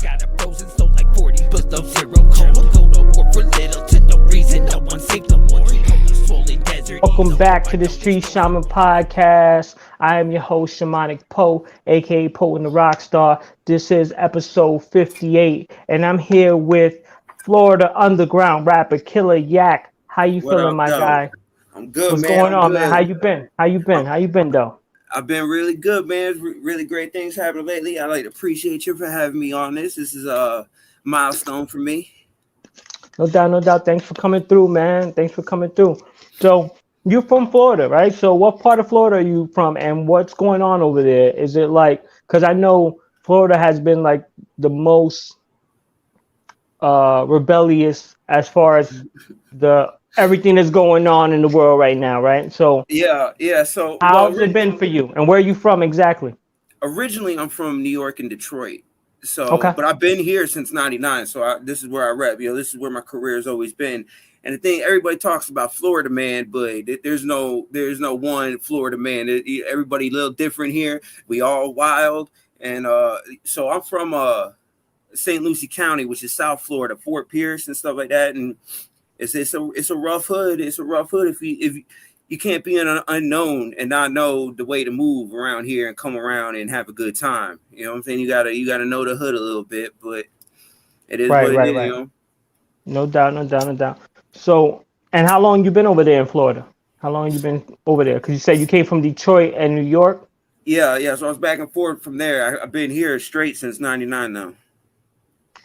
got a frozen soul like 40 below zero. Cold, go to war for little to no reason. No one safe no more. Welcome back to the Street Shaman Podcast. I am your host, Shamanic Poe, aka Potent That Rockstar. This is episode 58, and I'm here with Florida underground rapper KiLLA YAK. How you feeling, my guy? I'm good, What's man. going on, man? How you been? How you been, though? I've been really good, man. Really great things happening lately. I like to appreciate you for having me on this. This is a milestone for me. No doubt, no doubt. Thanks for coming through, man. Thanks for coming through. So you're from Florida, right? So what part of Florida are you from, and what's going on over there? Is it like, because I know Florida has been like the most rebellious as far as the everything that's going on in the world right now, right? So yeah. So how's it been for you, and where are you from exactly? Originally, I'm from New York and Detroit. So, okay. But I've been here since '99. So this is where I rep. This is where my career has always been. And the thing, everybody talks about Florida man, but there's no one Florida man. Everybody a little different here. We all wild. And so I'm from St. Lucie County, which is South Florida, Fort Pierce and stuff like that. And it's a rough hood. It's a rough hood if you can't be an unknown and not know the way to move around here and come around and have a good time. You know what I'm saying? You gotta know the hood a little bit, but it is what it is, you know? No doubt. So, and how long you been over there in Florida? How long you been over there? Because you said you came from Detroit and New York. Yeah. So I was back and forth from there. I've been here straight since '99 now.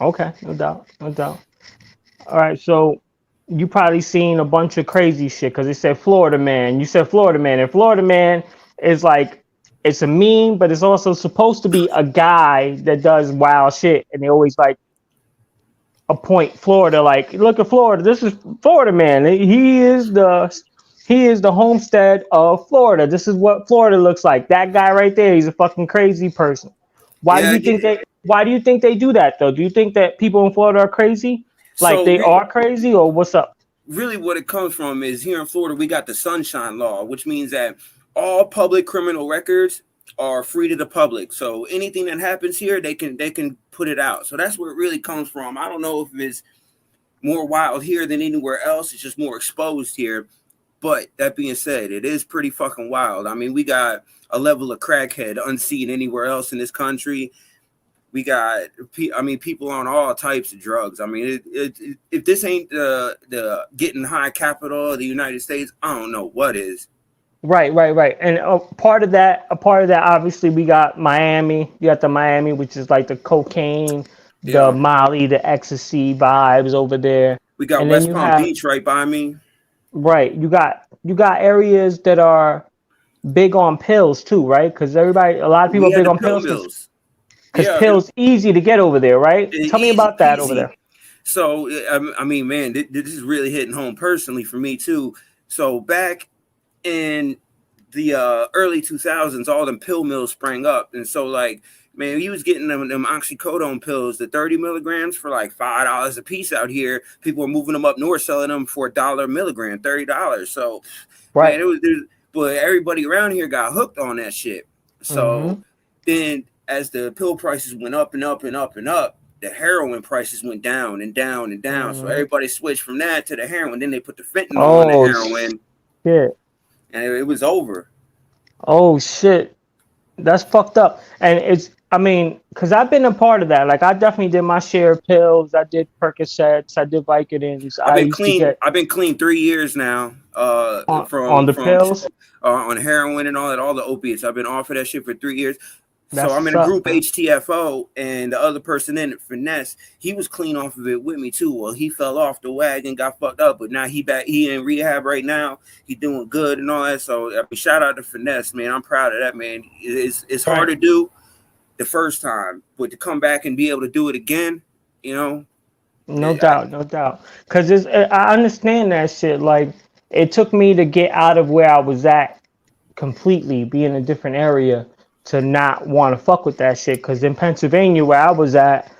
Okay, no doubt. All right, so you probably seen a bunch of crazy shit because it said Florida man. You said Florida man, and Florida man is like, it's a meme, but it's also supposed to be a guy that does wild shit, and they always like appoint Florida, like, look at Florida. This is Florida man. He is the homestead of Florida. This is what Florida looks like. That guy right there, he's a fucking crazy person. Why do you think they do that though? Do you think that people in Florida are crazy? Like they are crazy, or what's up? Really what it comes from is here in Florida, we got the Sunshine Law, which means that all public criminal records are free to the public. So anything that happens here, they can put it out. So that's where it really comes from. I don't know if it's more wild here than anywhere else. It's just more exposed here. But that being said, it is pretty fucking wild. I mean, we got a level of crackhead unseen anywhere else in this country. We got, people on all types of drugs. I mean, if this ain't the getting high capital of the United States, I don't know what is. Right. And a part of that, obviously, we got Miami. You got the Miami, which is like the cocaine, the Molly, the ecstasy vibes over there. We got West Palm Beach right by me. Right. You got areas that are big on pills too, right? Because a lot of people are big on pills. Because pills easy to get over there, right? Tell me about that over there. So, I mean, man, this is really hitting home personally for me, too. So, back in the early 2000s, all them pill mills sprang up. And so, like, man, you was getting them oxycodone pills, the 30 milligrams for like $5 a piece out here. People were moving them up north, selling them for $1 a milligram, $30. So, right. Man, but everybody around here got hooked on that shit. So, then as the pill prices went up and up and up and up, the heroin prices went down and down and down. So everybody switched from that to the heroin. Then they put the fentanyl on the heroin. Shit. And it was over. Oh, shit. That's fucked up. And because I've been a part of that. Like, I definitely did my share of pills. I did Percocets. I did Vicodins. I've been clean 3 years now. On the pills? On heroin and all the opiates. I've been off of that shit for 3 years. So I'm in a group HTFO, and the other person in it, Finesse, he was clean off of it with me too. Well, he fell off the wagon, got fucked up, but now he in rehab right now. He doing good and all that. So shout out to Finesse, man. I'm proud of that, man. It's hard to do the first time, but to come back and be able to do it again, you know. No doubt. Because I understand that shit. Like, it took me to get out of where I was at completely, be in a different area, to not want to fuck with that shit. Because in Pennsylvania, where I was at,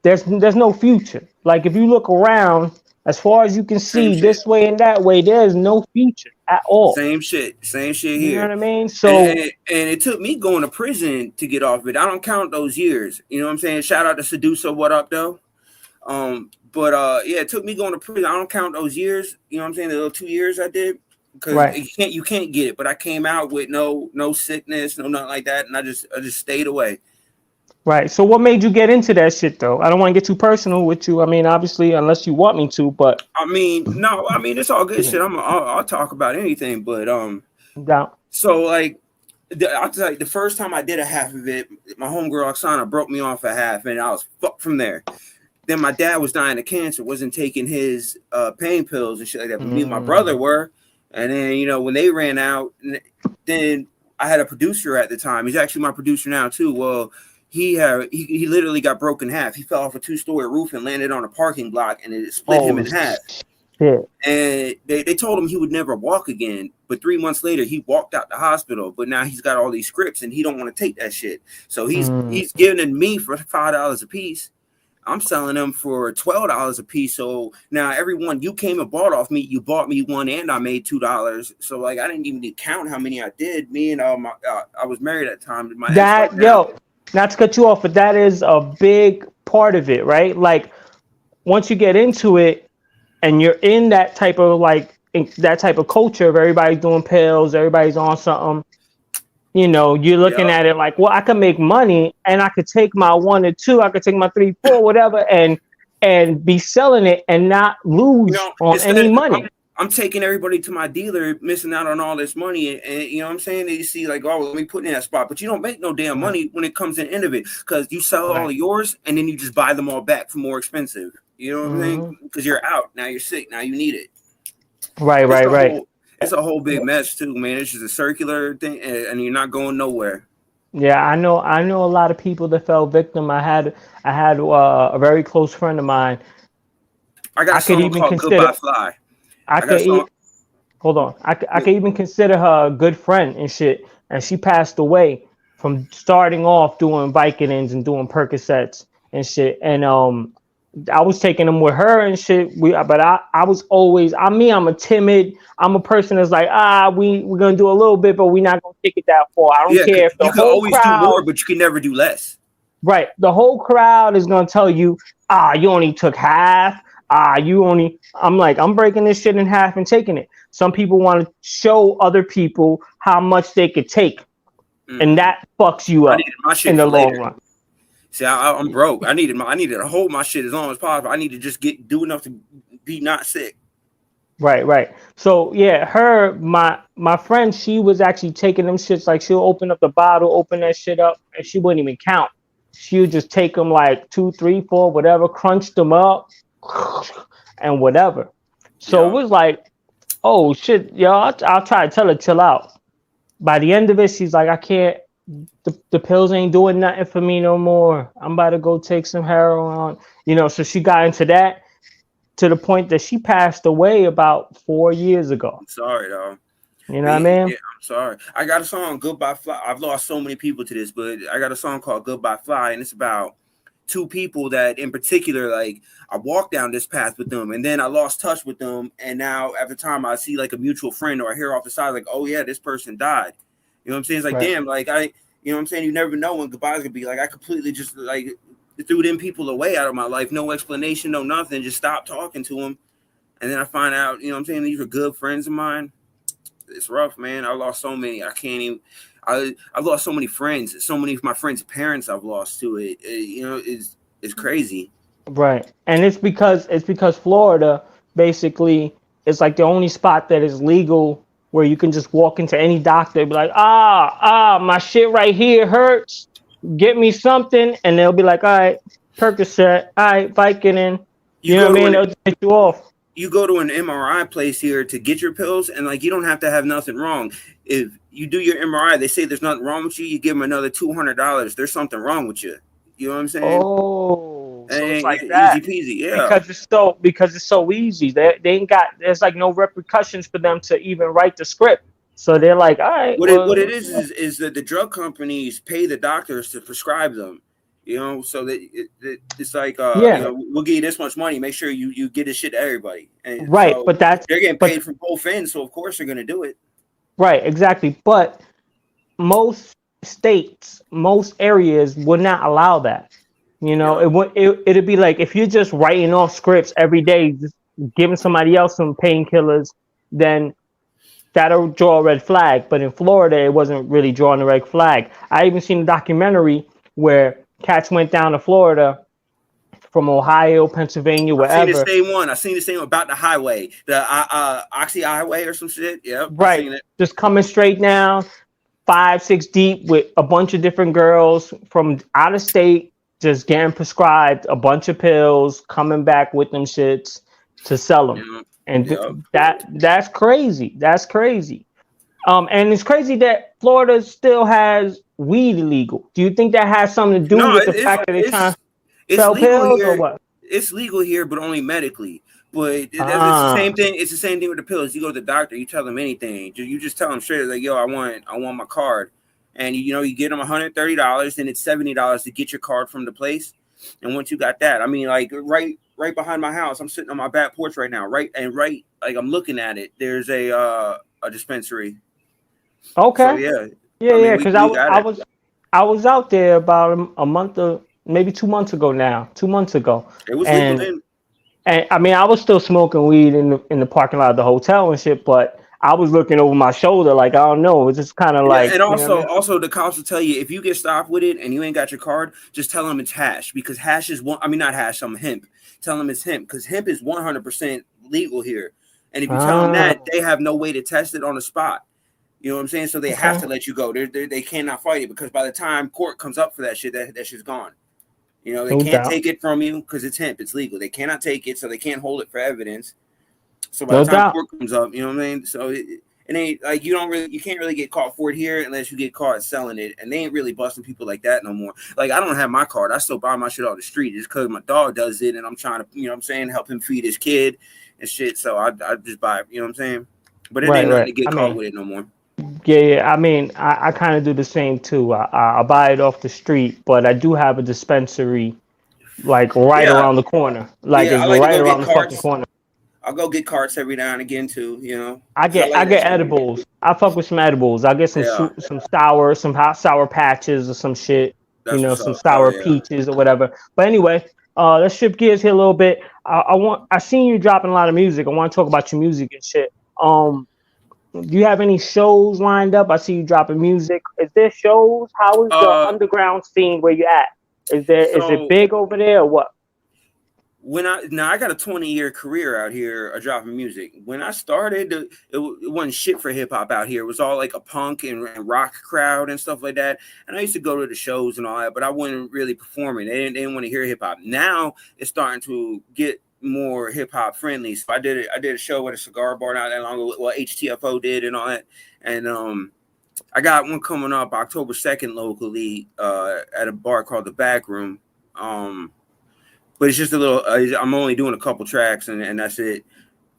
there's no future. Like, if you look around, as far as you can see, this way and that way, there's no future. at all. Same shit here. You know what I mean? So and it took me going to prison to get off of it. I don't count those years. You know what I'm saying? Shout out to Sedusa, what up though? But yeah, it took me going to prison. I don't count those years. You know what I'm saying? The little 2 years I did, because you can't get it. But I came out with no sickness, no nothing like that, and I just stayed away. Right. So what made you get into that shit though? I don't want to get too personal with you. I mean, obviously, unless you want me to, but I mean, no, I mean it's all good shit. I'll talk about anything, but down. So like, I'll tell you, the first time I did a half of it, my homegirl Oksana broke me off a half, and I was fucked from there. Then my dad was dying of cancer, wasn't taking his pain pills and shit like that, but me and my brother were. And then, you know, when they ran out, then I had a producer at the time. He's actually my producer now too. Well, he literally got broken in half. He fell off a 2-story roof and landed on a parking block, and it split him in half. Shit. And they told him he would never walk again. But 3 months later, he walked out the hospital. But now he's got all these scripts, and he don't want to take that shit. So he's giving it me for $5 a piece. I'm selling them for $12 a piece. So now everyone you came and bought off me, you bought me one, and I made $2. So like I didn't even count how many I did. Me and I was married at the time. Not to cut you off, but that is a big part of it, right? Like once you get into it and you're in that type of culture of everybody's doing pills, everybody's on something, you know, you're looking at it like, well, I can make money and I could take my 1 or 2, I could take my 3, 4, whatever, and be selling it and not lose on any money. I'm taking everybody to my dealer, missing out on all this money, and you know what I'm saying? They see like, oh, let me put in that spot, but you don't make no damn money when it comes to the end of it, because you sell all of yours and then you just buy them all back for more expensive. You know what I'm saying? Because you're out now, you're sick now, you need it. Right. It's a whole big mess too, man. It's just a circular thing, and you're not going nowhere. Yeah, I know a lot of people that fell victim. I had a very close friend of mine. I got a song called Goodbye Fly. I could even consider her a good friend and shit. And she passed away from starting off doing Vicodins and doing Percocets and shit. And I was taking them with her and shit. But I was always, I'm a timid. I'm a person that's like, we're gonna do a little bit, but we're not gonna take it that far. I don't care if the whole always crowd, do more, but you can never do less. Right. The whole crowd is gonna tell you, you only took half. I'm like, I'm breaking this shit in half and taking it. Some people want to show other people how much they could take, and that fucks you up in the long run. See, I'm broke. I needed to hold my shit as long as possible. I need to just do enough to be not sick. Right. So yeah, my friend, she was actually taking them shits. Like she'll open up the bottle, open that shit up, and she wouldn't even count. She would just take them like 2, 3, 4, whatever, crunch them up and whatever. So it was like, oh shit, y'all, I'll try to tell her chill out. By the end of it, she's like, I can't, the pills ain't doing nothing for me no more. I'm about to go take some heroin, you know. So she got into that to the point that she passed away about 4 years ago. I'm sorry, dog. You know what I mean? Yeah, I'm sorry. I got a song, Goodbye Fly. I've lost so many people to this, but I got a song called Goodbye Fly, and it's about 2 people that in particular, like I walked down this path with them and then I lost touch with them. And now at the time I see like a mutual friend or I hear off the side, like, oh yeah, this person died. You know what I'm saying? It's like, damn, like you know what I'm saying? You never know when goodbye's gonna be. Like I completely just like threw them people away out of my life. No explanation, no nothing. Just stopped talking to them. And then I find out, you know what I'm saying? These were good friends of mine. It's rough, man. I lost so many. I can't even. I've lost so many friends. So many of my friends' parents I've lost to it. You know, it's crazy. Right, and it's because Florida basically is like the only spot that is legal where you can just walk into any doctor and be like, my shit right here hurts. Get me something, and they'll be like, all right, Percocet, all right, Vicodin. You know what I mean? They'll just take you off. You go to an MRI place here to get your pills, and like you don't have to have nothing wrong. If you do your MRI, they say there's nothing wrong with you. You give them another $200. There's something wrong with you. You know what I'm saying? Oh, so it's like that. Easy peasy, yeah. Because it's so easy. They ain't got. There's like no repercussions for them to even write the script. So they're like, all right. What it is that the drug companies pay the doctors to prescribe them. You know, so that it's like, Yeah. you know, we'll give you this much money. Make sure you get this shit to everybody. And Right, so but that's they're getting but paid from both ends, so of course they're gonna do it. right, exactly. But most states, most areas would not allow that. You know, Yeah, it'd be like if you're just writing off scripts every day, just giving somebody else some painkillers, then that'll draw a red flag. But in Florida, it wasn't really drawing a red flag. I even seen a documentary where cats went down to Florida from Ohio, Pennsylvania, I've seen the wherever. same one. I've seen the same about the highway, the Oxy Highway or some shit. Yep, I've Right, seen it. just coming straight down, 5, 6 deep with a bunch of different girls from out of state, just getting prescribed a bunch of pills, coming back with them shits to sell them. Yeah, And yep. that's crazy. That's crazy. And it's crazy that Florida still has weed illegal. Do you think that has something to do No, with the fact that they're trying to it's sell legal pills or here. what? It's legal here, but only medically. But it's the same Ah, thing. It's the same thing with the pills. You go to the doctor, you tell them anything. You just tell them straight, like, yo, I want my card, and you know you get them $130, then it's $70 to get your card from the place. And once you got that, I mean, like right behind my house, I'm sitting on my back porch right now, right, like I'm looking at it. There's a dispensary. So okay. yeah, Yeah, I mean yeah. Because we got it. I was out there about a month or maybe 2 months ago now, 2 months ago, It was legal and then. I mean I was still smoking weed in the parking lot of the hotel and shit, but I was looking over my shoulder like I don't know, it's just kind of Yeah, like and you know what I mean? also the cops will tell you if you get stopped with it and you ain't got your card, just tell them it's hash because hash is one. I mean, not hash, some hemp. Tell them it's hemp because hemp is 100% legal here. And if you tell them Ah, that, they have no way to test it on the spot. You know what I'm saying? So they have okay, to let you go. They cannot fight it because by the time court comes up for that shit, that shit's gone. You know, they no can't doubt, take it from you because it's hemp. It's legal. They cannot take it, so they can't hold it for evidence. So by the no time doubt. court comes up, you know what I mean? So it ain't like you can't really get caught for it here unless you get caught selling it. And they ain't really busting people like that no more. Like I don't have my card. I still buy my shit off the street just because my dog does it and I'm trying to, you know what I'm saying, help him feed his kid and shit. So I just buy it, you know what I'm saying? But it Right, ain't nothing right. to get I caught mean, with it no more. yeah, yeah. I mean, I kind of do the same too. I buy it off the street, but I do have a dispensary like right Yeah. around the corner. Like Yeah. it's I like to right go around get the fucking carts. corner. I'll go get carts every now and again too, you know, I because I get like I that get shit. edibles. I fuck with some edibles. I get Yeah. some hot sour patches or some shit. You That's know, what's some up. Hell sour yeah. peaches or whatever. But anyway, let's shift gears here a little bit. I seen you dropping a lot of music. I want to talk about your music and shit. Do you have any shows lined up? I see you dropping music. Is there shows? How is the Uh, underground scene where you at? Is it so big over there or what? I got a 20-year career out here dropping music. When I started, it wasn't shit for hip hop out here. It was all like a punk and rock crowd and stuff like that. And I used to go to the shows and all that, but I wasn't really performing. They didn't want to hear hip hop. Now it's starting to get more hip hop friendly. So I did a show with a cigar bar not that long ago. What HTFO did and all that. And I got one coming up October 2nd locally at a bar called the Back Room. But it's just a little. I'm only doing a couple tracks and that's it.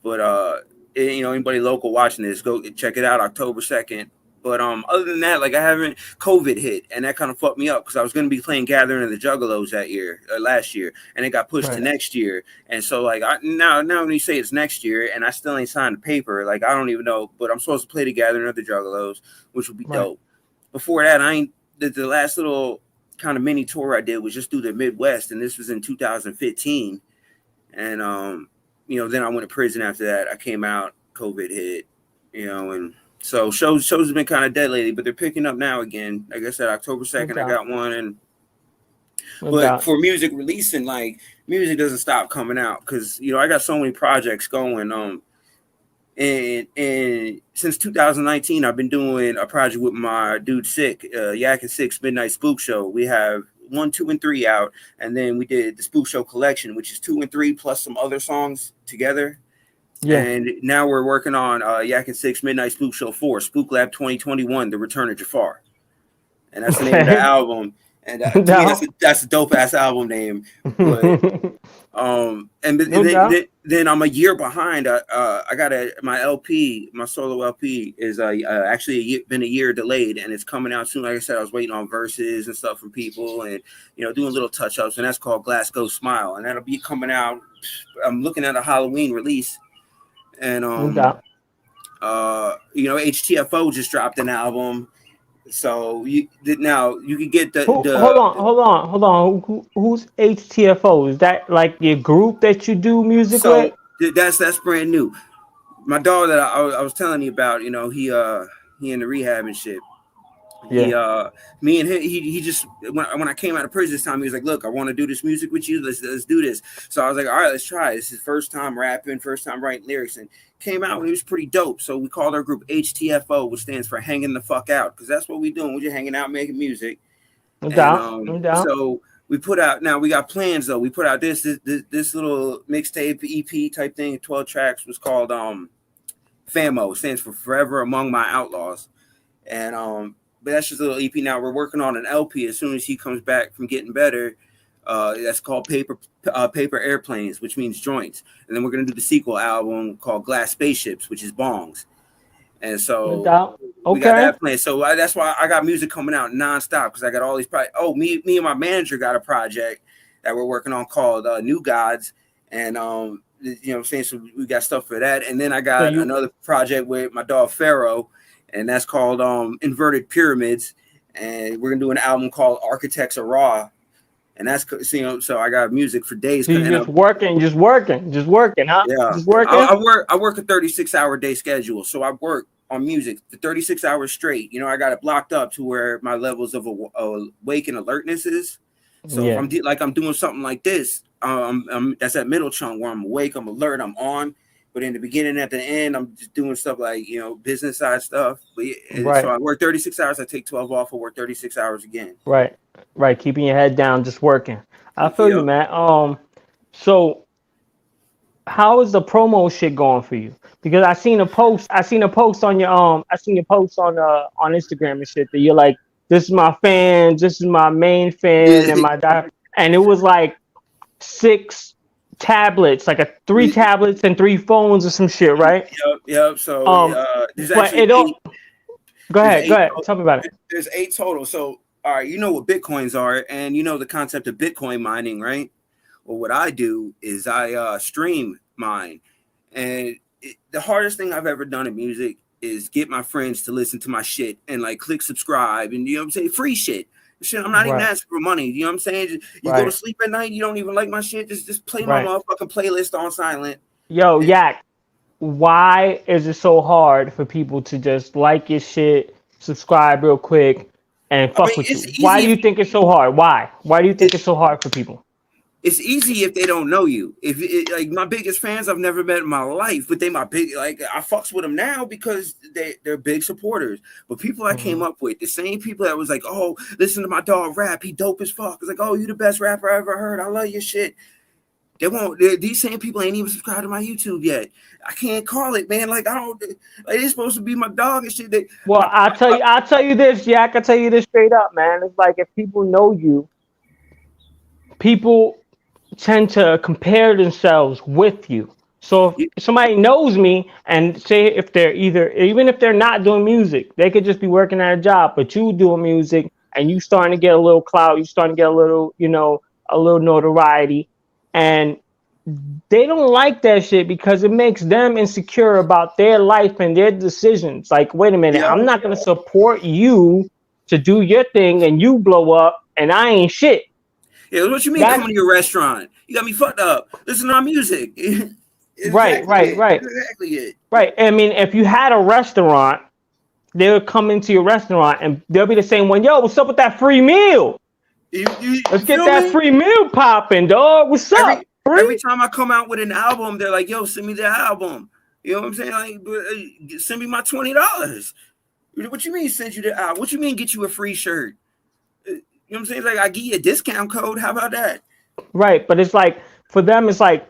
But you know, anybody local watching this, go check it out October 2nd. But other than that, like I haven't COVID hit, and that kind of fucked me up because I was going to be playing Gathering of the Juggalos last year, and it got pushed to Right, next year. And so like now when you say it's next year, and I still ain't signed the paper, like I don't even know. But I'm supposed to play the Gathering of the Juggalos, which would be right, dope. Before that, I ain't the last little kind of mini tour I did was just through the Midwest, and this was in 2015. And you know, then I went to prison after that. I came out, COVID hit, you know, and so shows have been kind of dead lately, but they're picking up now again. Like I said, October no 2nd, I doubt, got one, and no but doubt. for music releasing, like music doesn't stop coming out because you know I got so many projects going. And since 2019, I've been doing a project with my dude Sick, Yak and Six Midnight Spook Show. We have 1, 2, and 3 out, and then we did the Spook Show collection, which is 2 and 3 plus some other songs together. Yeah. And now we're working on Yak and Six Midnight Spook Show 4, Spook Lab 2021, The Return of Jafar, and that's the name of the Okay. album. And to me, that's a dope ass album name. But then I'm a year behind. I got my LP, my solo LP is actually been a year delayed, and it's coming out soon. Like I said, I was waiting on verses and stuff from people, and doing little touch ups, and that's called ΓŞ Smile, and that'll be coming out. I'm looking at a Halloween release, and HTFO just dropped an album. So now you can get the hold on. Who's HTFO? Is that like your group that you do music with? That's brand new. My dog that I was telling you about, he in the rehab and shit. Yeah. Me and him, he just when I came out of prison this time, he was like, "Look, I want to do this music with you. Let's do this." So I was like, "All right, let's try it." This is his first time rapping, first time writing lyrics, and came out and it was pretty dope. So we called our group HTFO, which stands for Hanging the Fuck Out, because that's what we doing. We're just hanging out, making music. No doubt. So we put out. Now we got plans though. We put out this little mixtape EP type thing, 12 tracks, was called FAMO, stands for Forever Among My Outlaws, and but that's just a little EP. Now we're working on an LP as soon as he comes back from getting better. That's called Paper Airplanes, which means joints. And then we're gonna do the sequel album called Glass Spaceships, which is bongs. And so we got that plan. So that's why I got music coming out nonstop, because I got all these projects. Oh, me and my manager got a project that we're working on called New Gods, and what I'm saying, so we got stuff for that. And then I got another project with my dog Pharaoh, and that's called Inverted Pyramids, and we're gonna do an album called Architects of Raw, and that's so I got music for days. So you're just working, huh? Yeah, just working. I work a 36-hour day schedule, so I work on music for 36 hours straight. I got it blocked up to where my levels of awake and alertness is. So if I'm doing something like this, that's that middle chunk where I'm awake, I'm alert, I'm on. But in the beginning, at the end, I'm just doing stuff like, business side stuff. But right. So I work 36 hours, I take 12 off, I work 36 hours again. Right. Keeping your head down, just working. I feel you, man. So how is the promo shit going for you? Because I seen a post on your on Instagram and shit that you're like, this is my fan, this is my main fan, and it was like 6 tablets, like 3 tablets and 3 phones or some shit, right? Yep. So there's actually Go ahead. Tell me about it. There's 8 total. So all right, you know what Bitcoins are, and you know the concept of Bitcoin mining, right? Well, what I do is I stream mine, and the hardest thing I've ever done in music is get my friends to listen to my shit and like click subscribe, and what I'm saying, free shit. I'm not even asking for money. You know what I'm saying? You go to sleep at night, you don't even like my shit. Just play my motherfucking playlist on silent. Yo, Yak, why is it so hard for people to just like your shit, subscribe real quick, and fuck with you? Why do you think it's so hard? Why do you think it's so hard for people? It's easy if they don't know you. Like my biggest fans I've never met in my life, but they my big, like I fucks with them now because they're big supporters. But people I came up with, the same people that was like, oh, listen to my dog rap, he dope as fuck. It's like, oh, you the best rapper I ever heard. I love your shit. These same people ain't even subscribed to my YouTube yet. I can't call it, man. Like they're supposed to be my dog and shit. I'll tell you this, Yak. I'll tell you this straight up, man. It's like if people know you, people tend to compare themselves with you. So if somebody knows me and say if they're even if they're not doing music, they could just be working at a job, but you doing music and you starting to get a little clout, you starting to get a little, a little notoriety, and they don't like that shit because it makes them insecure about their life and their decisions. Like, wait a minute, I'm not going to support you to do your thing and you blow up and I ain't shit. Yeah, what you mean coming to your restaurant? You got me fucked up. Listen to our music. Right. Exactly it. Right. I mean, if you had a restaurant, they would come into your restaurant and they'll be the same one. Yo, what's up with that free meal? Let's get that free meal popping, dog. What's up? Every time I come out with an album, they're like, yo, send me the album. You know what I'm saying? Like, send me my $20. What you mean send you the album? What you mean get you a free shirt? You know what I'm saying? It's like, I give you a discount code. How about that? Right. But it's like, for them, it's like,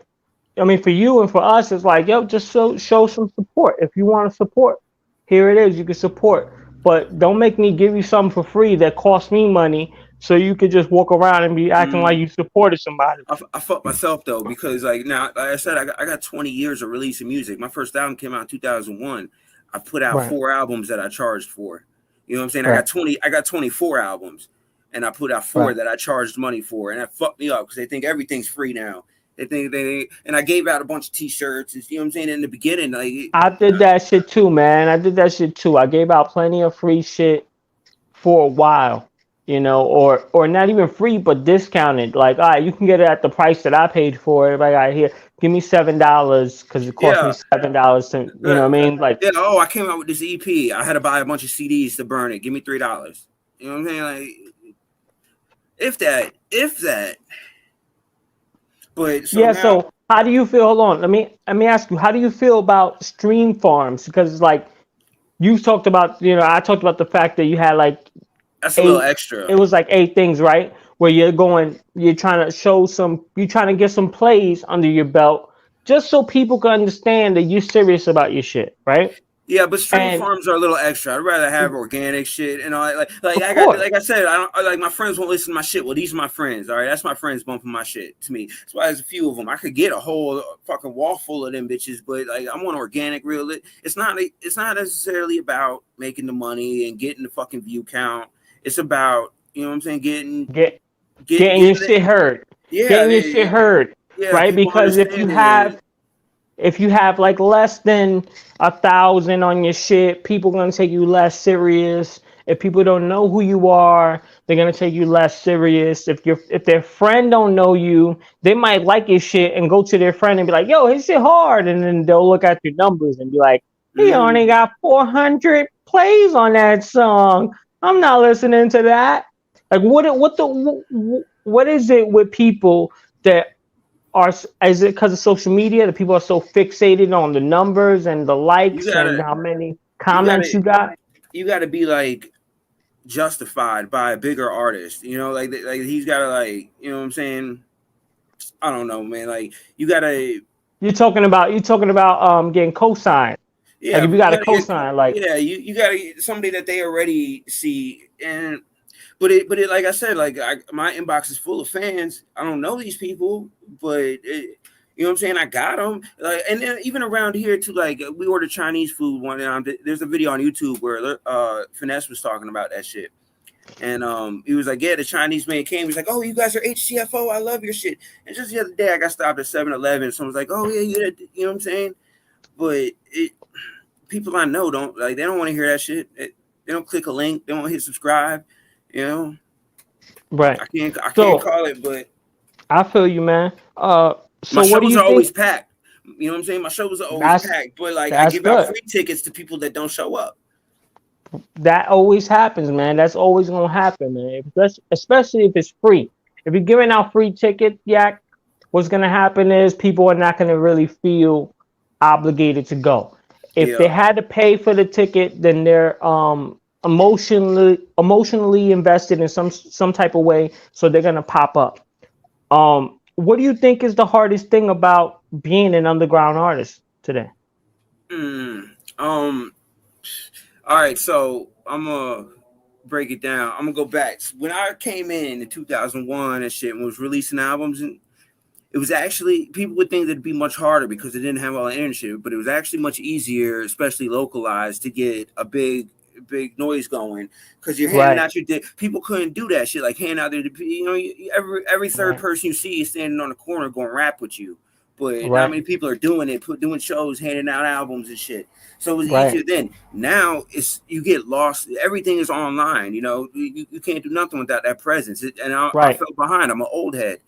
I mean, for you and for us, it's like, yo, just show some support. If you want to support, here it is. You can support. But don't make me give you something for free that costs me money so you could just walk around and be acting like you supported somebody. I fucked myself though, because like now, like I said, I got 20 years of releasing music. My first album came out in 2001. I put out 4 albums that I charged for. You know what I'm saying? I got 24 albums, and I put out 4 that I charged money for, and that fucked me up because they think everything's free now. They think and I gave out a bunch of T-shirts. You know what I'm saying? In the beginning, like I did that shit too, man. I did that shit too. I gave out plenty of free shit for a while, you know, or not even free, but discounted. Like, all right, you can get it at the price that I paid for it. Like, all right, here, give me $7 because it cost me $7 to, you know what I mean? Like, yeah, oh, I came out with this EP. I had to buy a bunch of CDs to burn it. Give me $3. You know what I'm saying? Like, if that. But so yeah. now, So how do you feel? Hold on. Let me ask you. How do you feel about stream farms? Because like you talked about, you know, I talked about the fact that you had like that's a little extra. It was like 8 things, right? Where you're trying to get some plays under your belt, just so people can understand that you're serious about your shit, right? Yeah, but stream farms are a little extra. I'd rather have organic shit and all. Like I said, I don't like my friends won't listen to my shit. Well, these are my friends. All right, that's my friends bumping my shit to me. That's why there's a few of them. I could get a whole fucking wall full of them bitches, but like I want organic, real. It's not necessarily about making the money and getting the fucking view count. It's about, you know what I'm saying, getting your shit heard. Yeah, getting your shit heard, right? Because if you have like less than 1,000 on your shit, people gonna take you less serious. If people don't know who you are, they're gonna take you less serious. If their friend don't know you, they might like your shit and go to their friend and be like, "Yo, his shit hard," and then they'll look at your numbers and be like, "He only got 400 plays on that song. I'm not listening to that." Like, what is it with people that is it because of social media that people are so fixated on the numbers and the likes and how many comments you got? You got to be like justified by a bigger artist, you know, like he's got to, like, you know what I'm saying? I don't know, man. Like you're talking about getting co-signed. Yeah, like if you got a co-sign, like you got to get somebody that they already see. And but it like I said, like my inbox is full of fans. I don't know these people, but you know what I'm saying? I got them. Like, and then even around here too, like we ordered Chinese food one time. There's a video on YouTube where Finesse was talking about that shit. And he was like, yeah, the Chinese man came. He's like, oh, you guys are HTFO. I love your shit. And just the other day, I got stopped at 7-Eleven. Someone's like, oh yeah, you know what I'm saying? But people I know don't like. They don't want to hear that shit. They don't click a link. They won't hit subscribe. You know, right? I can't call it, but I feel you, man. So my what do you shows are think? always packed. You know what I'm saying? My shows are always packed, but like I give out free tickets to people that don't show up. That always happens, man. That's always gonna happen, man. Especially if it's free. If you're giving out free tickets, Yak, what's gonna happen is people are not gonna really feel obligated to go. If they had to pay for the ticket, then they're emotionally invested in some type of way, so they're gonna pop up. What do you think is the hardest thing about being an underground artist today? All right, so I'm gonna break it down. I'm gonna go back. When I came in 2001 and shit and was releasing albums, and it was actually, people would think that it'd be much harder because it didn't have all the internet shit, but it was actually much easier, especially localized, to get a big noise going because you're handing out your dick. People couldn't do that shit, like hand out their, you know, every third person you see is standing on the corner going rap with you, but not many people are doing it, doing shows, handing out albums and shit. So it was easier then. Now you get lost. Everything is online. You know, you can't do nothing without that presence. And I fell behind. I'm an old head.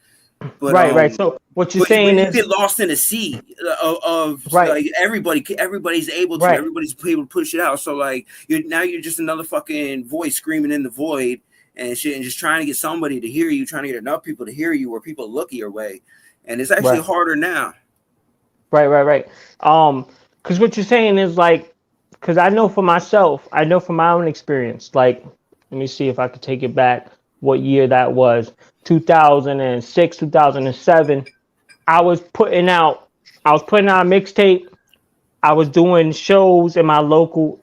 But, right. So what you're saying is you get lost in the sea of like everybody's able to, everybody's able to push it out. So like you're just another fucking voice screaming in the void and shit, and just trying to get somebody to hear you, trying to get enough people to hear you, or people look your way. And it's actually harder now. Right. Because what you're saying is like, because I know for myself, I know from my own experience. Like, let me see if I could take it back. What year that was? 2006, 2007. I was putting out a mixtape. I was doing shows in my local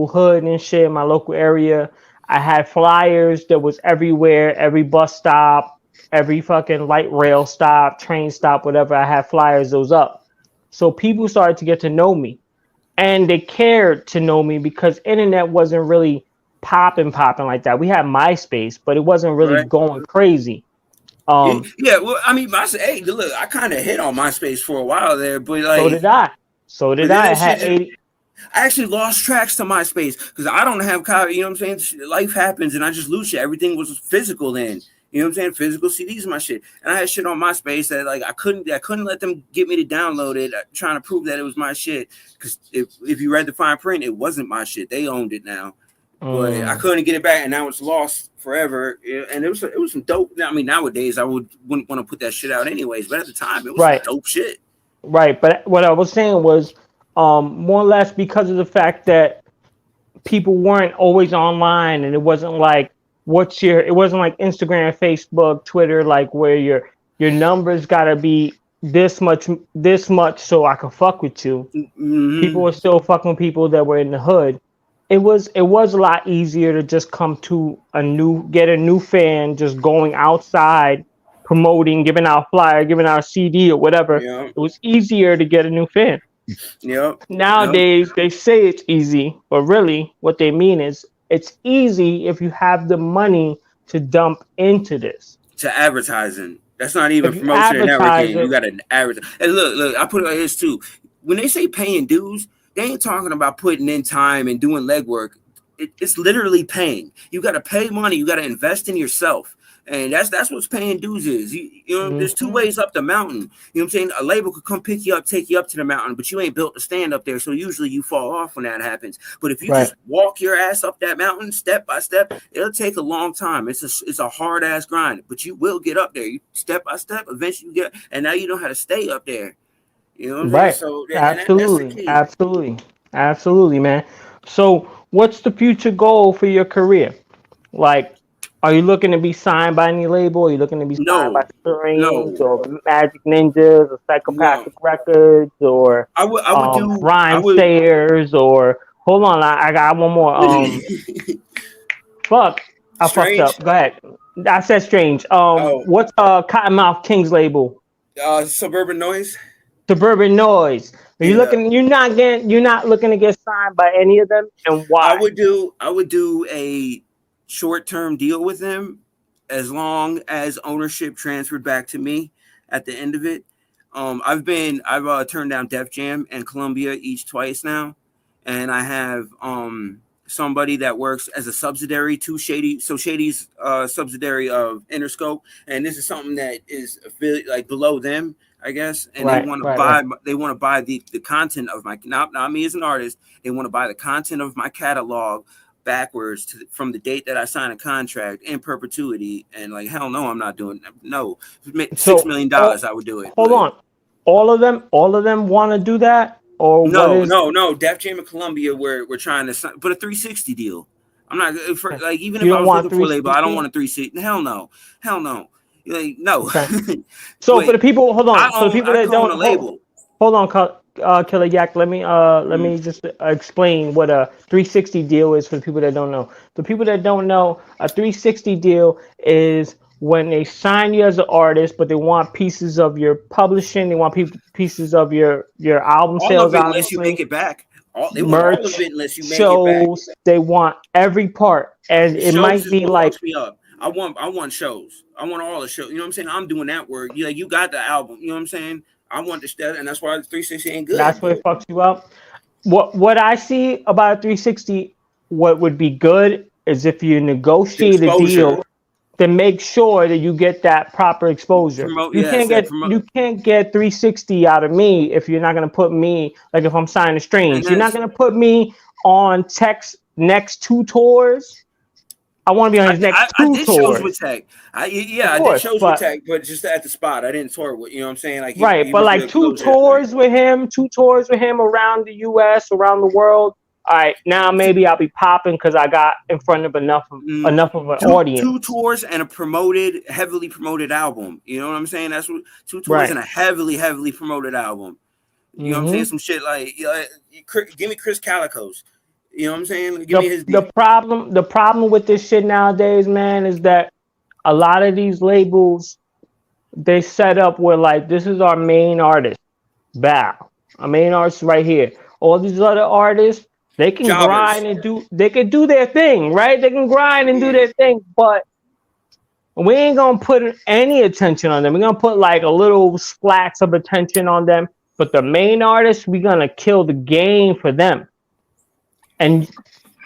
hood and shit, in my local area. I had flyers that was everywhere, every bus stop, every fucking light rail stop, train stop, whatever. I had flyers those up. So people started to get to know me, and they cared to know me because internet wasn't really popping like that. We had MySpace, but it wasn't really Right. going crazy. Yeah, well, I mean, hey, look, I kind of hit on MySpace for a while there, but like, so did I. So did I. I had 80. I actually lost tracks to MySpace because I don't have copy. You know what I'm saying? Life happens, and I just lose shit. Everything was physical then. You know what I'm saying? Physical CDs, my shit, and I had shit on MySpace that like I couldn't let them get me to download it, trying to prove that it was my shit. Because if you read the fine print, it wasn't my shit. They owned it now, but I couldn't get it back, and now it's lost forever. And it was some dope. I mean, nowadays I wouldn't want to put that shit out anyways, but at the time it was some dope shit. Right, but what I was saying was more or less because of the fact that people weren't always online, and it wasn't like it wasn't like Instagram, Facebook, Twitter, like where your numbers gotta be this much so I can fuck with you. Mm-hmm. People were still fucking with people that were in the hood. It was a lot easier to just come to get a new fan, just going outside, promoting, giving out flyer, giving out a CD or whatever. Yeah. It was easier to get a new fan. Yep. Nowadays, they say it's easy, but really what they mean is it's easy if you have the money to dump into this. To advertising. That's not even promotion and networking. You got to advertise. And look, I put it like this too. When they say paying dues, they ain't talking about putting in time and doing legwork. It's literally paying. You got to pay money. You got to invest in yourself. And that's what paying dues is. You know, there's two ways up the mountain. You know what I'm saying? A label could come pick you up, take you up to the mountain, but you ain't built to stand up there. So usually you fall off when that happens. But if you just walk your ass up that mountain step by step, it'll take a long time. It's a hard ass grind, but you will get up there. You step by step, eventually you get, and now you know how to stay up there. You know what I'm saying? So absolutely, man. So what's the future goal for your career? Like, are you looking to be signed by any label? Are you looking to be signed by Streams or Magic Ninjas or Psychopathic Records or I would do Rhyme Sayers or hold on, I got one more. Fuck, I fucked up. Go ahead. I said Strange. What's Cottonmouth King's label? Suburban Noise. Suburban Noise. Are you looking? You're not looking to get signed by any of them, and why? I would do a short-term deal with them as long as ownership transferred back to me at the end of it. I've turned down Def Jam and Columbia each twice now, and I have somebody that works as a subsidiary to Shady. So Shady's subsidiary of Interscope, and this is something that is like below them, I guess, and they want to buy the content of my not me as an artist. They want to buy the content of my catalog backwards from the date that I signed a contract in perpetuity, and like hell no, I'm not doing that. No, $6 million, I would do it. Hold on, all of them want to do that, or no. Def Jam and Columbia, we're trying to put a 360 deal. I'm not like even if I was looking for a label, I don't want a 360. Hell no. Like no. Okay. So for the people, hold on. For the people that don't label, hold on, KiLLA YAK. Let me just explain what a 360 deal is for the people that don't know. The people that don't know, a 360 deal is when they sign you as an artist, but they want pieces of your publishing, they want pieces of your album sales, unless you make it back. They want all of it unless you make it back. They want every part, and it might be like. I want shows. I want all the shows. You know what I'm saying? I'm doing that work. You got the album. You know what I'm saying? I want the stuff, and that's why the 360 ain't good. That's what it fucks you up. What I see about a 360, what would be good is if you negotiate a deal to make sure that you get that proper exposure. You can't get 360 out of me if you're not gonna put me, like if I'm signing Strange. You're not gonna put me on Tech's next 2 tours. I want to be on his next 2 tours. I did shows with Tech. I did shows with Tech, but just at the spot. I didn't tour with, you know what I'm saying? Like but like 2 tours with him, 2 tours with him around the US, around the world. All right, now maybe I'll be popping because I got in front of enough of an audience. 2 tours and a heavily promoted album. You know what I'm saying? That's what 2 tours and a heavily promoted album. You know what I'm saying? Some shit like give me Chris Calico's. You know what I'm saying? Give me his The problem with this shit nowadays, man, is that a lot of these labels, they set up where like this is our main artist, bow, our main artist right here. All these other artists, they can jobbers. grind and they can do their thing, right? They can grind and do their thing, but we ain't gonna put any attention on them. We're gonna put like a little splats of attention on them, but the main artists, we're gonna kill the game for them. And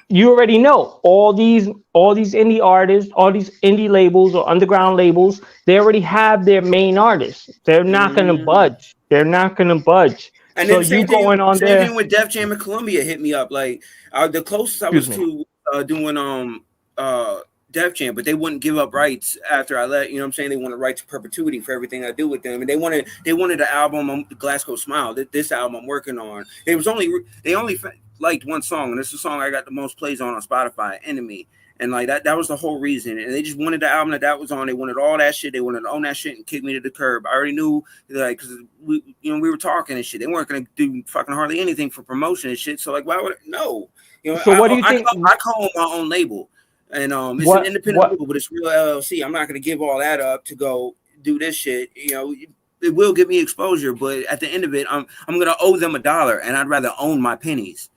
you already know all these indie artists, all these indie labels or underground labels, they already have their main artists. They're not gonna budge. They're not gonna budge. And So then you going on same there? thing with Def Jam and Columbia hit me up. Like the closest I was to doing Def Jam, but they wouldn't give up rights after I let. You know what I'm saying? They wanted rights to perpetuity for everything I do with them, and they wanted the album Glasgow Smile. This album I'm working on. They only liked one song, and it's the song I got the most plays on Spotify, Enemy. And like that was the whole reason. And they just wanted the album that was on. They wanted all that shit. They wanted to own that shit and kick me to the curb. I already knew, like, because we were talking and shit. They weren't gonna do fucking hardly anything for promotion and shit. So like, why would no? You know, so what do you think? I call my own label, and it's an independent label, but it's real LLC. I'm not gonna give all that up to go do this shit. You know, it will give me exposure, but at the end of it, I'm gonna owe them $1, and I'd rather own my pennies.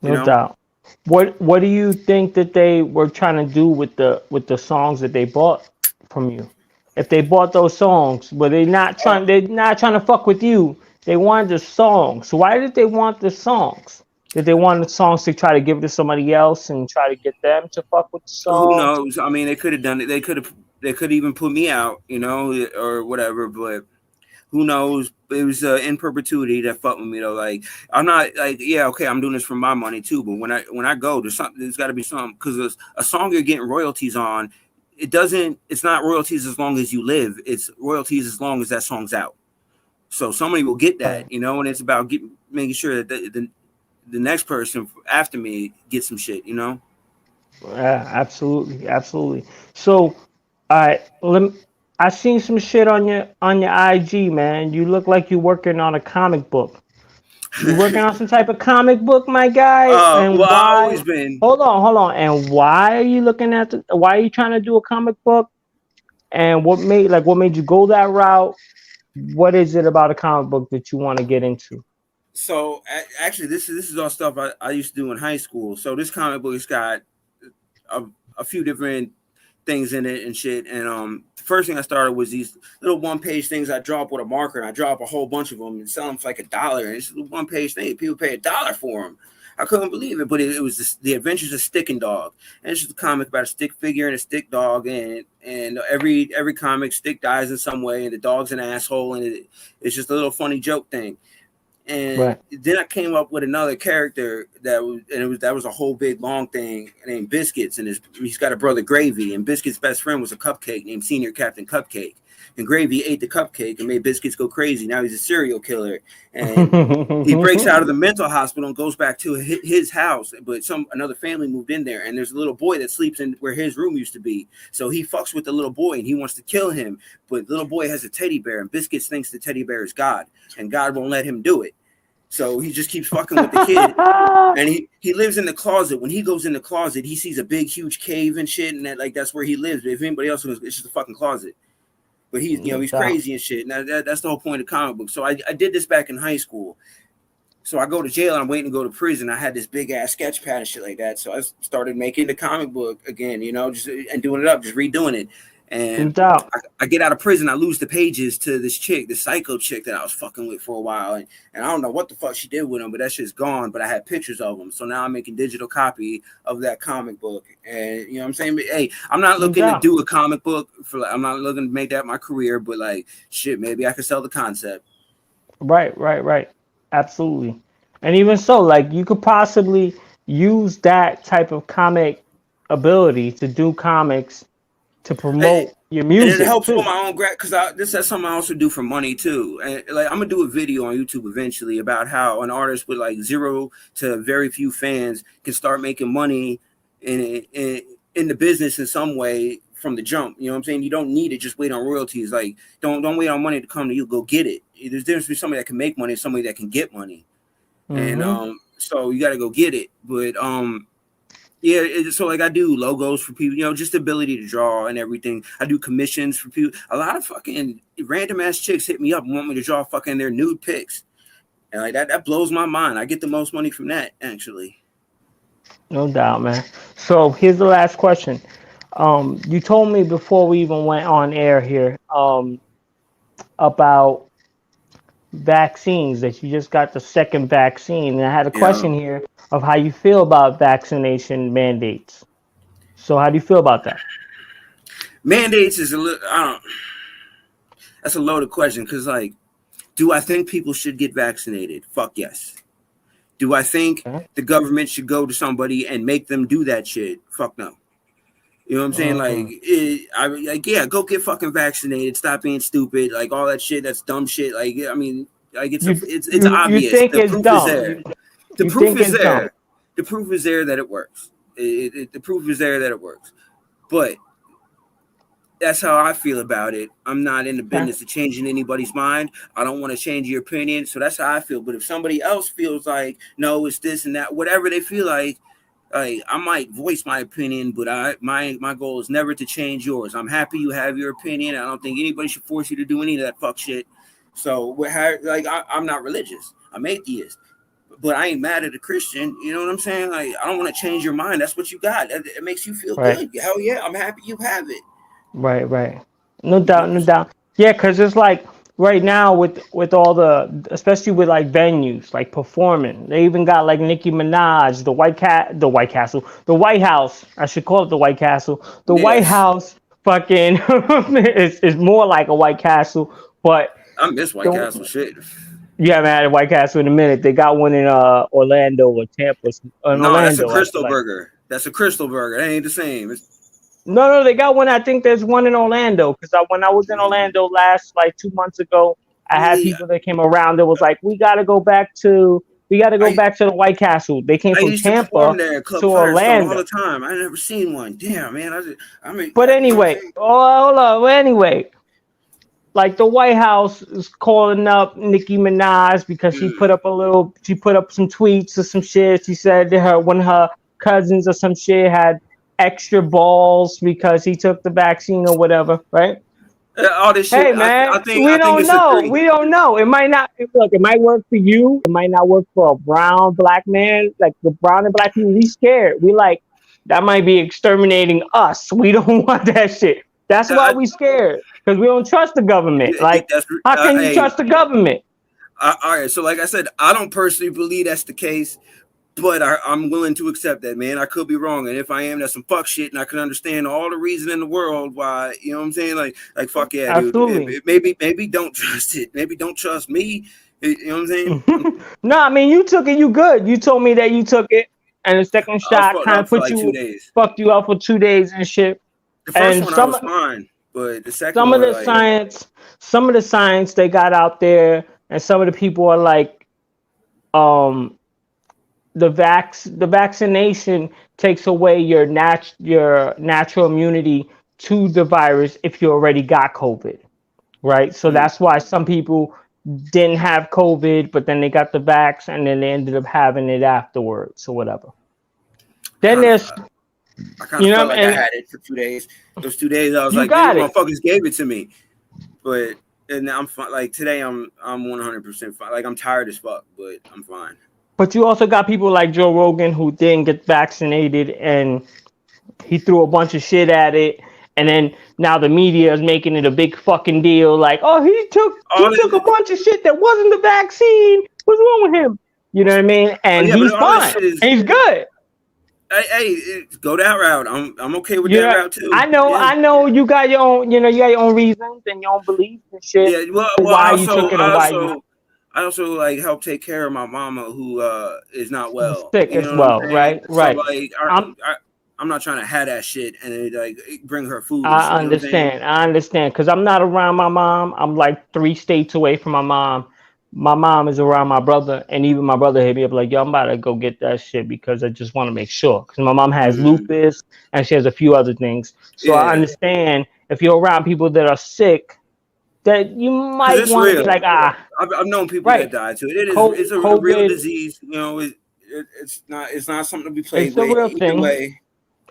No doubt. What do you think that they were trying to do with the songs that they bought from you? If they bought those songs, but they're not trying to fuck with you. They wanted the songs. So why did they want the songs? Did they want the songs to try to give it to somebody else and try to get them to fuck with the songs? Who knows? I mean, they could have done it. They could even put me out, you know, or whatever, but who knows? It was in perpetuity that fucked with me though. Like I'm not like, yeah, okay, I'm doing this for my money too. But when I go, there's got to be something, because a song you're getting royalties on, it's not royalties as long as you live. It's royalties as long as that song's out. So somebody will get that, you know, and it's about making sure that the next person after me gets some shit, you know. Yeah, absolutely. So, I seen some shit on your IG, man. You look like you're working on a comic book. You working on some type of comic book, my guy? And well, why? I've always been. Hold on. And why are you looking at why are you trying to do a comic book? And what made you go that route? What is it about a comic book that you want to get into? So actually, this is all stuff I used to do in high school. So this comic book has got a few different things in it and shit. And the first thing I started was these little one-page things I draw up with a marker, and I draw up a whole bunch of them and sell them for like $1. And it's a one-page thing. People pay $1 for them. I couldn't believe it, but it was the Adventures of Stick and Dog, and it's just a comic about a stick figure and a stick dog, and every comic, Stick dies in some way, and the dog's an asshole, and it's just a little funny joke thing. And then I came up with another character that was a whole big long thing named Biscuits, and he's got a brother Gravy, and Biscuits' best friend was a cupcake named Senior Captain Cupcake, and Gravy ate the cupcake and made Biscuits go crazy. Now he's a serial killer, and he breaks out of the mental hospital and goes back to his house, but another family moved in there, and there's a little boy that sleeps in where his room used to be. So he fucks with the little boy and he wants to kill him, but the little boy has a teddy bear, and Biscuits thinks the teddy bear is God, and God won't let him do it. So he just keeps fucking with the kid, and he lives in the closet. When he goes in the closet, he sees a big, huge cave and shit, and that's where he lives. But if anybody else knows, it's just a fucking closet. But he's crazy and shit. Now that's the whole point of comic books. So I did this back in high school. So I go to jail and I'm waiting to go to prison. I had this big ass sketch pad and shit like that. So I started making the comic book again, you know, just and doing it up, just redoing it. And I get out of prison, I lose the pages to this chick, this psycho chick that I was fucking with for a while. And I don't know what the fuck she did with them, but that shit's gone. But I had pictures of them. So now I'm making digital copy of that comic book. And you know what I'm saying? But, hey, I'm not looking to do a comic book I'm not looking to make that my career, but like shit, maybe I could sell the concept. Right. Absolutely. And even so, like you could possibly use that type of comic ability to do comics to promote your music. And it helps with my own because that's something I also do for money too. And like I'm gonna do a video on YouTube eventually about how an artist with like 0 to very few fans can start making money in the business in some way from the jump. You know what I'm saying? You don't need to just wait on royalties. Like don't wait on money to come to you. Go get it. There's a difference between somebody that can make money and somebody that can get money. Mm-hmm. And So you got to go get it. But yeah, so like I do logos for people, you know, just the ability to draw and everything. I do commissions for people. A lot of fucking random ass chicks hit me up and want me to draw fucking their nude pics. And like that blows my mind. I get the most money from that, actually. No doubt, man. So here's the last question. You told me before we even went on air here, about vaccines, that you just got the second vaccine. And I had a question here of how you feel about vaccination mandates. So how do you feel about that? Mandates is a little, that's a loaded question, because like, do I think people should get vaccinated? Fuck yes. Do I think the government should go to somebody and make them do that shit? Fuck no. You know what I'm saying? Like, yeah, go get fucking vaccinated. Stop being stupid. Like all that shit. That's dumb shit. Like, I mean, like it's obvious. You think the it's proof dumb. is there. The proof is there. The proof is there that it works. The proof is there that it works. But that's how I feel about it. I'm not in the business of changing anybody's mind. I don't want to change your opinion. So that's how I feel. But if somebody else feels like, no, it's this and that, whatever they feel like I might voice my opinion, but my goal is never to change yours. I'm happy you have your opinion. I don't think anybody should force you to do any of that fuck shit. So I'm not religious. I'm atheist. But I ain't mad at a Christian. You know what I'm saying? Like, I don't want to change your mind. That's what you got. It makes you feel good. Hell yeah, I'm happy you have it. Right. No doubt. Yeah, because it's like right now with all the, especially with like venues, like performing, they even got like Nicki Minaj, the White House. I should call it the White Castle. The White House fucking is more like a White Castle, but I miss White Castle shit. You haven't had a White Castle in a minute. They got one in Orlando or Tampa. That's a Crystal Burger. That's a Crystal Burger. That ain't the same. No, they got one. I think there's one in Orlando, because when I was in Orlando last, like 2 months ago, I had people that came around that was like, we got to go back to the White Castle. They came from Tampa to Orlando all the time. I never seen one. Damn, man. But anyway, hold on. Anyway, like the White House is calling up Nicki Minaj because she put up some tweets or some shit. She said that one of her cousins or some shit had extra balls because he took the vaccine or whatever, right? All this shit. Hey man, we don't know. It might not. Look, it might work for you. It might not work for a black man. Like the brown and black people, we scared. We like that might be exterminating us. We don't want that shit. That's why we scared, because we don't trust the government. Like, how can you trust the government? All right. So, like I said, I don't personally believe that's the case. But I'm willing to accept that, man. I could be wrong, and if I am, that's some fuck shit, and I can understand all the reason in the world why. You know what I'm saying? Like fuck yeah, absolutely. Dude. Maybe don't trust it. Maybe don't trust me. You know what I'm saying? No, I mean, you took it. You good. You told me that you took it, and the second shot kind of fucked you up for 2 days and shit. The first one I was fine, but the second some of the science they got out there, and some of the people are like, the vaccination takes away your natural immunity to the virus if you already got COVID, right? So that's why some people didn't have COVID, but then they got the vax, and then they ended up having it afterwards or whatever. Then there's, I kind of felt like I had it for 2 days. Those 2 days, I was like, these motherfuckers gave it to me, but and I'm fine. Like today, I'm 100% fine. Like I'm tired as fuck, but I'm fine. But you also got people like Joe Rogan who didn't get vaccinated, and he threw a bunch of shit at it. And then now the media is making it a big fucking deal. Like, oh, he took a bunch of shit that wasn't the vaccine. What's wrong with him? You know what I mean? And he's fine. He's good. Hey, go that route. I'm okay with that route too. I know. You got your own. You got your own reasons and your own beliefs and shit. Yeah. Well, why you took it and why you. I also like help take care of my mama who is not well. Sick as well, right? So, like, I'm not trying to have that shit and like bring her food. I understand, because I'm not around my mom. I'm like 3 states away from my mom. My mom is around my brother, and even my brother hit me up like, yo, I'm about to go get that shit because I just want to make sure. Because my mom has lupus and she has a few other things. So I understand if you're around people that are sick, that you might want to be like, I've known people that died too. It's a real disease, you know. it's not something to be played It's a with. real Either thing. way,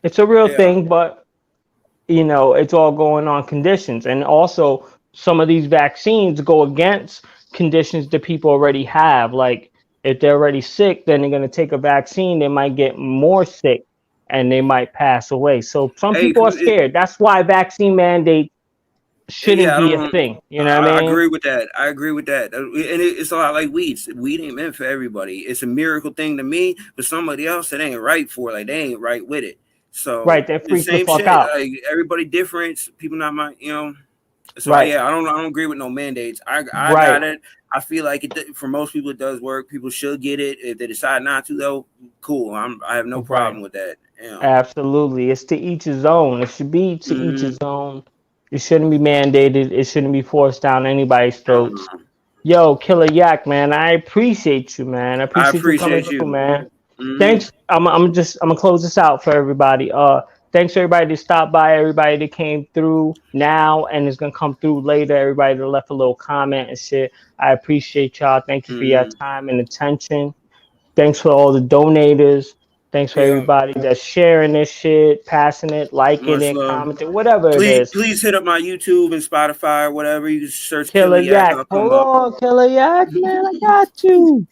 It's a real yeah. thing, but you know, it's all going on conditions. And also some of these vaccines go against conditions that people already have. Like if they're already sick, then they're going to take a vaccine, they might get more sick and they might pass away. So some Hey, people are scared. That's why vaccine mandate shouldn't yeah, be a thing. You know what I I mean? agree with that. I agree with that. And it's a lot like weed. Weed ain't meant for everybody. It's a miracle thing to me, but somebody else it ain't right for. Like they ain't right with it. So Right. They the freak the same fuck shit. out. Like everybody different. People not my, you know. So Right. yeah, I don't agree with no mandates. I Right. got it. I feel like it for most people it does work. People should get it. If they decide not to, though, cool. I have no Right. problem with that. You know. Absolutely. It's to each his own. It should be to each Mm-hmm. his own. It shouldn't be mandated. It shouldn't be forced down anybody's throats. Um, Yo, KiLLA YAK, man. I appreciate you, man. I I appreciate you coming appreciate through, you. man. Mm-hmm. Thanks. I'm gonna close this out for everybody. Thanks to everybody that stopped by, everybody that came through now and is gonna come through later, everybody that left a little comment and shit. I appreciate y'all. Thank you for your Mm-hmm. time and attention. Thanks for all the donators. Thanks for Yeah. everybody that's sharing this shit, passing it, liking Much it, love. commenting, whatever it is. Please hit up my YouTube and Spotify or whatever. You can search KiLLA KiLLA YAK. YAK. I'll come Hold up. on, KiLLA YAK, man. I got you.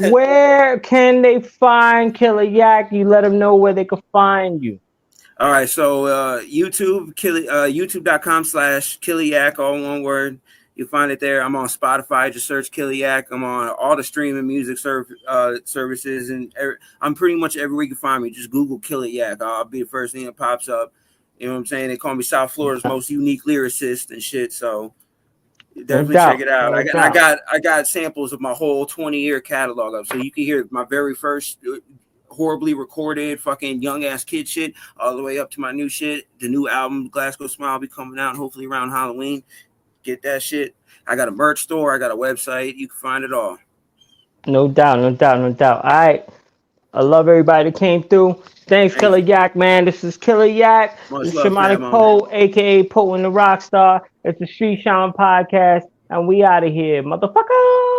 Where can they find KiLLA YAK? You let them know where they can find you. All right, so YouTube, youtube.com/KiLLA YAK, all one word. You'll find it there. I'm on Spotify. Just search KiLLA YAK. I'm on all the streaming music services, and I'm pretty much everywhere you can find me. Just Google KiLLA YAK. I'll be the first thing that pops up. You know what I'm saying? They call me South Florida's most unique lyricist and shit. So No definitely check doubt. it out. No doubt. I got samples of my whole 20-year catalog up, so you can hear my very first horribly recorded fucking young ass kid shit all the way up to my new shit. The new album ΓŞ Smile will be coming out hopefully around Halloween. Get that shit. I got a merch store. I got a website. You can find it all. No doubt. No doubt. No doubt. All right. I love everybody that came through. Thanks, Thank KiLLA you. YAK, man. This is KiLLA YAK. Much This is love, Shamanic fam. Poe, aka Potent That Rockstar. It's the Street Shaman Podcast, and we out of here, motherfucker.